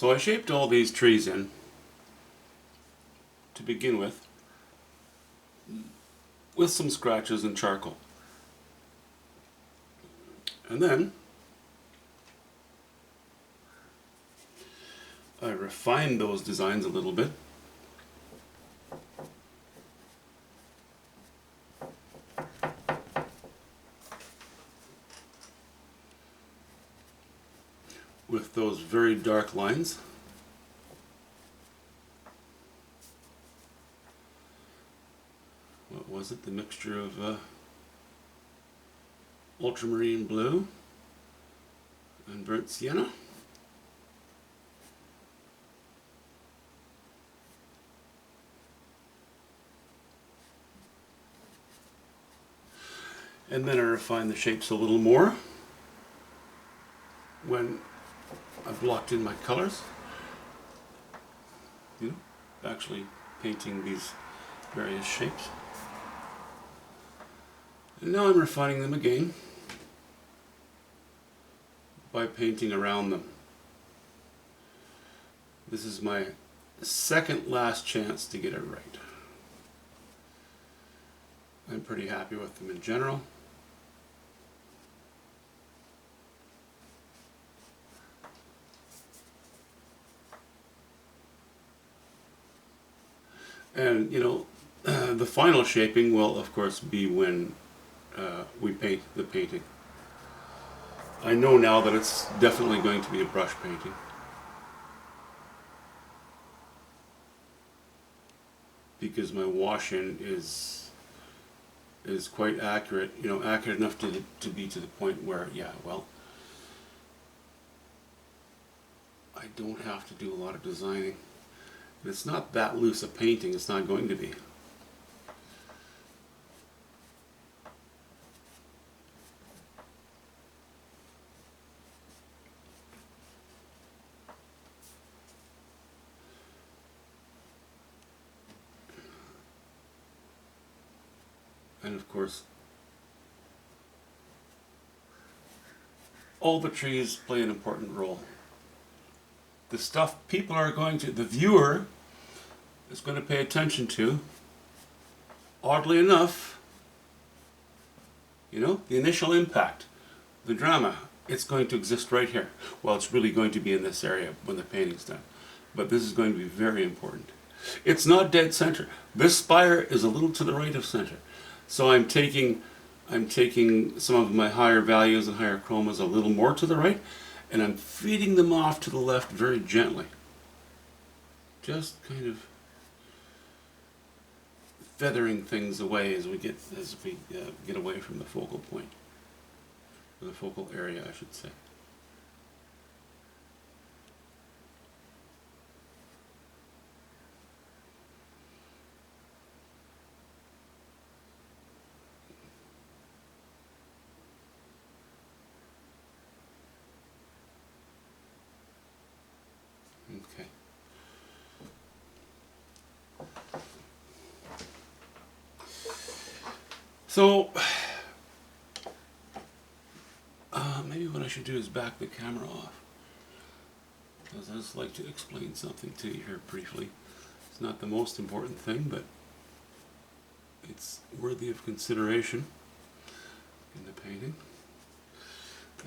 So I shaped all these trees in to begin with some scratches and charcoal. And then I refined those designs a little bit. With those very dark lines. What was it? The mixture of ultramarine blue and burnt sienna. And then I refined the shapes a little more when I blocked in my colors. You know, actually painting these various shapes. And now I'm refining them again by painting around them. This is my second last chance to get it right. I'm pretty happy with them in general. And, you know, the final shaping will, of course, be when we paint the painting. I know now that it's definitely going to be a brush painting. Because my wash-in is quite accurate, you know, accurate enough to be to the point where, yeah, well, I don't have to do a lot of designing. It's not that loose a painting, it's not going to be. And of course, all the trees play an important role. The stuff people are going to, the viewer is going to pay attention to, oddly enough, you know, the initial impact, the drama, it's going to exist right here. Well, it's really going to be in this area when the painting's done. But this is going to be very important. It's not dead center. This spire is a little to the right of center. So I'm taking some of my higher values and higher chromas a little more to the right, and I'm feeding them off to the left very gently. Just kind of feathering things away as we get away from the focal point, or the focal area, I should say. Okay. So, maybe what I should do is back the camera off, because I just like to explain something to you here briefly. It's not the most important thing, but it's worthy of consideration in the painting.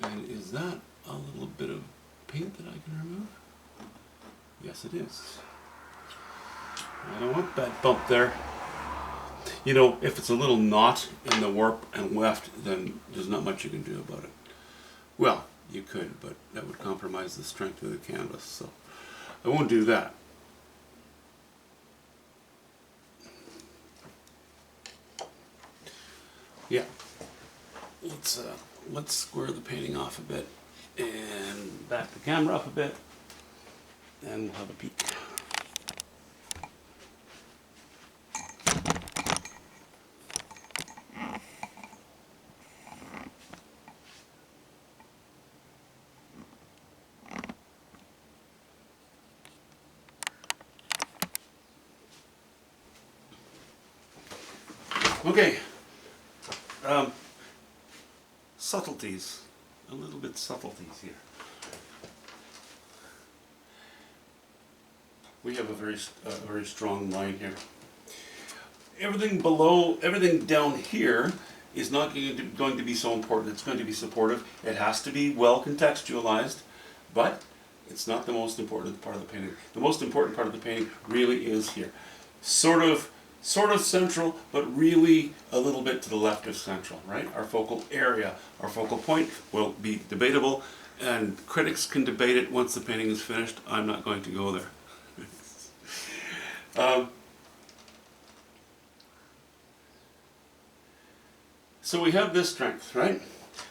And is that a little bit of paint that I can remove? Yes, it is. I don't want that bump there. You know, if it's a little knot in the warp and weft, then there's not much you can do about it. Well, you could, but that would compromise the strength of the canvas, so I won't do that. Yeah, let's square the painting off a bit and back the camera up a bit, and we'll have a peek. Okay, subtleties, a little bit subtleties here. we have a very strong line here. Everything below, everything down here is not going to be so important. It's going to be supportive. It has to be well contextualized, but it's not the most important part of the painting. The most important part of the painting really is here. Sort of central, but really a little bit to the left of central, right? Our focal area, our focal point will be debatable, and critics can debate it once the painting is finished. I'm not going to go there. So we have this strength, right?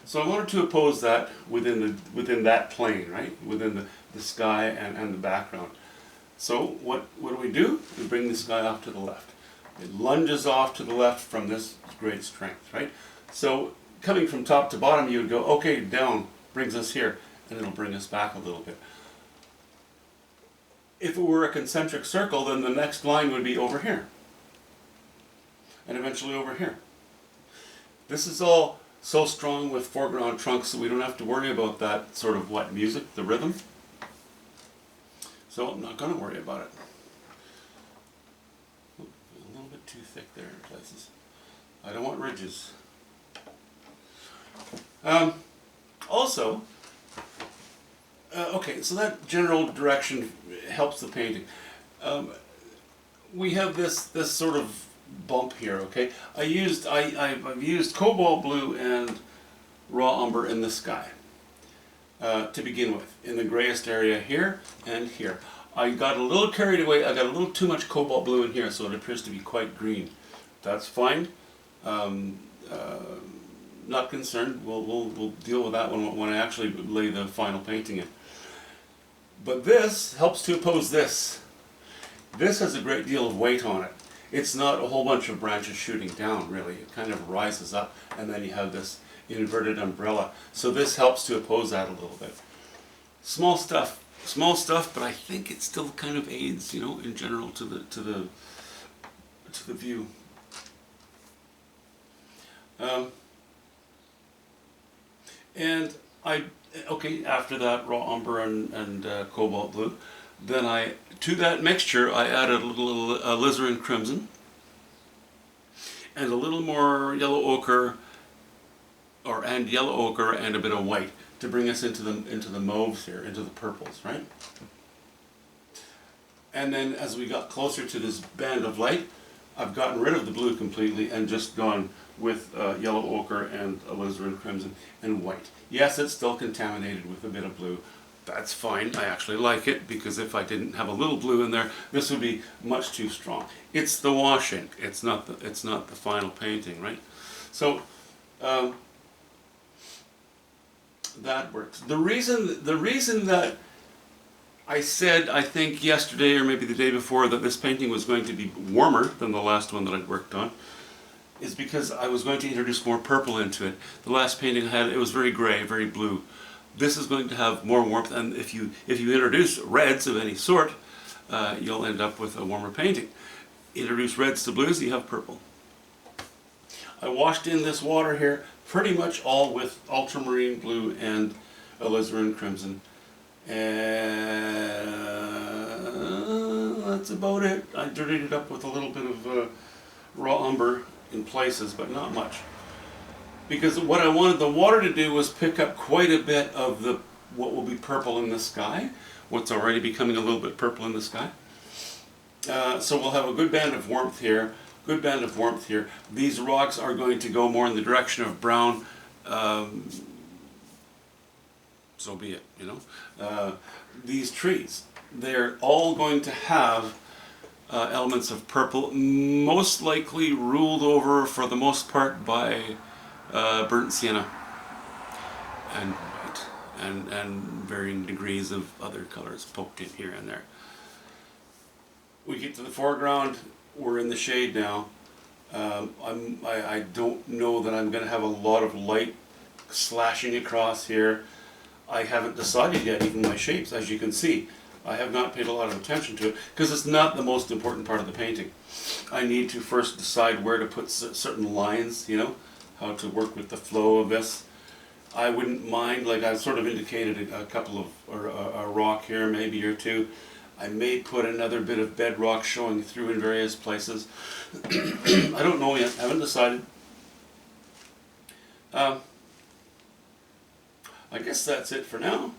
So I wanted to oppose that within that plane, right? Within the sky and the background. So what do? We bring the sky off to the left. It lunges off to the left from this great strength, right? So coming from top to bottom, you would go, okay, down brings us here, and it'll bring us back a little bit. If it were a concentric circle, then the next line would be over here, and eventually over here. This is all so strong with foreground trunks that we don't have to worry about that sort of music, the rhythm. So I'm not going to worry about it. A little bit too thick there in places. I don't want ridges. Also, okay, so that general direction helps the painting. We have this sort of bump here, okay? I've used cobalt blue and raw umber in the sky to begin with, in the grayest area here and here. I got a little carried away. I got a little too much cobalt blue in here, so it appears to be quite green. That's fine. Not concerned. We'll deal with that when I actually lay the final painting in. But this helps to oppose this. This has a great deal of weight on it. It's not a whole bunch of branches shooting down, really. It kind of rises up, and then you have this inverted umbrella. So this helps to oppose that a little bit. Small stuff, but I think it still kind of aids, in general to the view. And after that raw umber and cobalt blue, then to that mixture I added a little alizarin crimson and a little more yellow ochre, and a bit of white to bring us into the mauves here, into the purples, right? And then as we got closer to this band of light, I've gotten rid of the blue completely and just gone with yellow ochre and alizarin crimson and white. Yes, it's still contaminated with a bit of blue. That's fine. I actually like it, because if I didn't have a little blue in there, this would be much too strong. It's the wash ink. It's not the final painting, right? So that works. The reason that I said, I think yesterday or maybe the day before, that this painting was going to be warmer than the last one that I'd worked on is because I was going to introduce more purple into it. The last painting I had, it was very gray, very blue. This is going to have more warmth, and if you introduce reds of any sort, you'll end up with a warmer painting. Introduce reds to blues, you have purple. I washed in this water here pretty much all with ultramarine blue and alizarin crimson. And that's about it. I dirtied it up with a little bit of raw umber in places, but not much. Because what I wanted the water to do was pick up quite a bit of what will be purple in the sky, what's already becoming a little bit purple in the sky. So we'll have a good band of warmth here, These rocks are going to go more in the direction of brown. So be it, These trees, they're all going to have elements of purple, most likely ruled over for the most part by burnt sienna and white and varying degrees of other colors poked in here and there. We get to the foreground, we're in the shade now. I don't know that I'm going to have a lot of light slashing across here. I haven't decided yet even my shapes, as you can see. I have not paid a lot of attention to it because it's not the most important part of the painting. I need to first decide where to put certain lines, how to work with the flow of this. I wouldn't mind, like I sort of indicated a couple of, or a rock here maybe or two. I may put another bit of bedrock showing through in various places. I don't know yet, haven't decided. I guess that's it for now.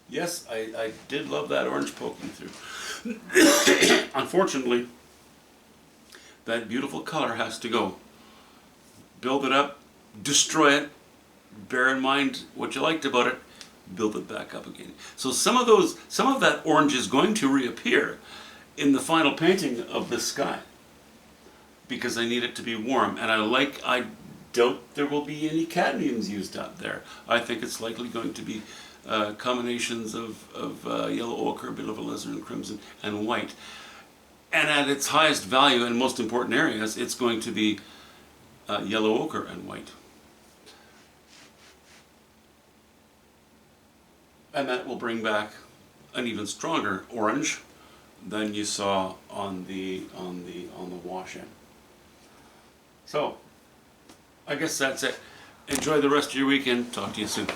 Yes, I did love that orange poking through. Unfortunately, that beautiful color has to go. Build it up, destroy it, bear in mind what you liked about it, build it back up again. So some of that orange is going to reappear in the final painting of the sky because I need it to be warm, and I doubt there will be any cadmiums used up there. I think it's likely going to be combinations of yellow ochre, a bit of alizarin crimson, and white. And at its highest value and most important areas, it's going to be yellow ochre and white. And that will bring back an even stronger orange than you saw on the wash-in. So, I guess that's it. Enjoy the rest of your weekend. Talk to you soon.